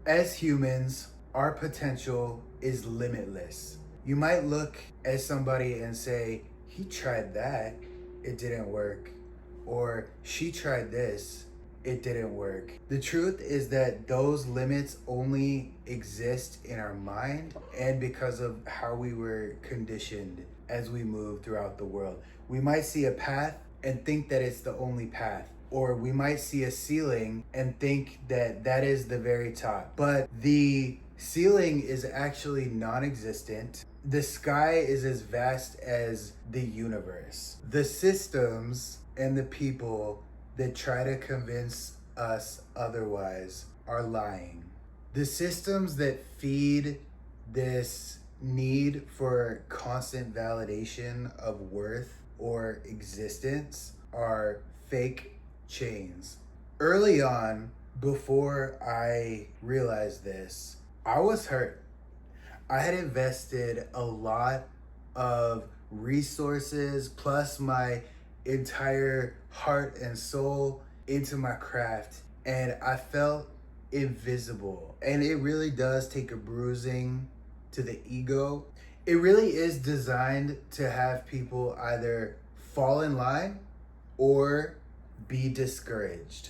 As humans, our potential is limitless. You might look at somebody and say, he tried that, it didn't work. Or she tried this, it didn't work. The truth is that those limits only exist in our mind and because of how we were conditioned as we move throughout the world. We might see a path and think that it's the only path, or we might see a ceiling and think that that is the very top. But the ceiling is actually non-existent. The sky is as vast as the universe. The systems and the people that try to convince us otherwise are lying. The systems that feed this need for constant validation of worth or existence are fake chains. Early on, before I realized this, I was hurt. I had invested a lot of resources plus my entire heart and soul into my craft, and I felt invisible. And it really does take a bruising to the ego. It really is designed to have people either fall in line or be discouraged.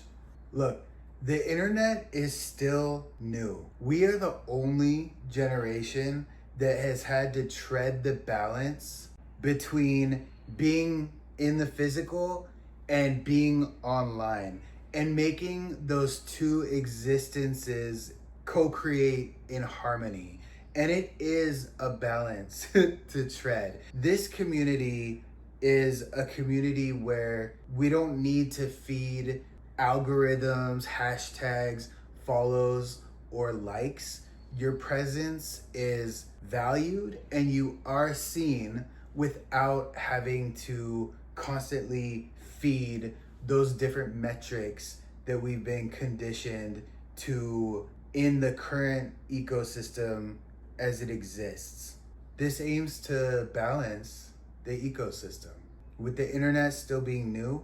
Look, the internet is still new. We are the only generation that has had to tread the balance between being in the physical and being online, and making those two existences co-create in harmony. And it is a balance to tread. This community is a community where we don't need to feed algorithms, hashtags, follows, or likes. Your presence is valued and you are seen without having to constantly feed those different metrics that we've been conditioned to in the current ecosystem as it exists. This aims to balance the ecosystem. With the internet still being new,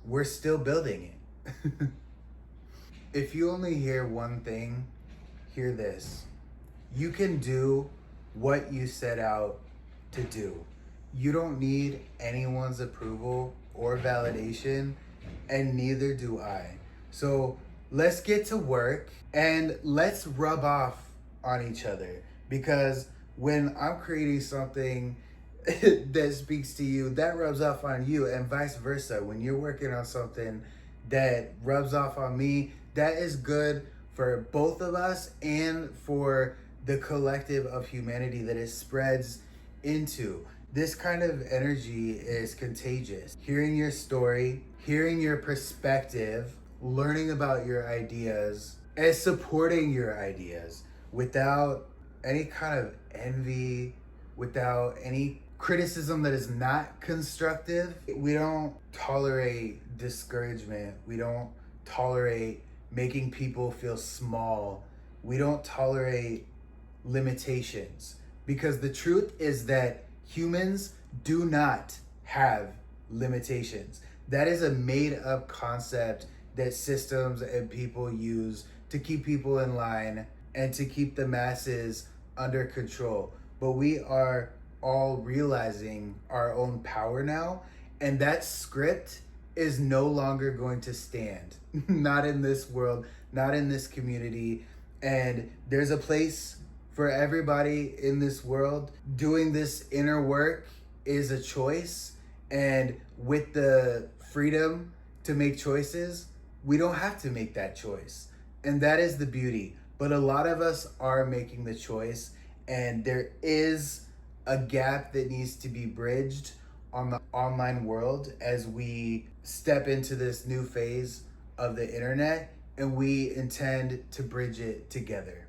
we're still building it. If you only hear one thing, hear this. You can do what you set out to do. You don't need anyone's approval or validation, and neither do I. So let's get to work and let's rub off on each other, because when I'm creating something that speaks to you, that rubs off on you, and vice versa. When you're working on something that rubs off on me, that is good for both of us and for the collective of humanity that it spreads into. This kind of energy is contagious. Hearing your story, hearing your perspective, learning about your ideas, and supporting your ideas without any kind of envy, without any criticism that is not constructive. We don't tolerate discouragement. We don't tolerate making people feel small. We don't tolerate limitations, because the truth is that humans do not have limitations. That is a made up concept that systems and people use to keep people in line and to keep the masses under control. But we are all realizing our own power now, and that script is no longer going to stand. Not in this world, not in this community. And there's a place for everybody in this world. Doing this inner work is a choice, and with the freedom to make choices, we don't have to make that choice. And that is the beauty. But a lot of us are making the choice, and there is a gap that needs to be bridged on the online world as we step into this new phase of the internet, and we intend to bridge it together.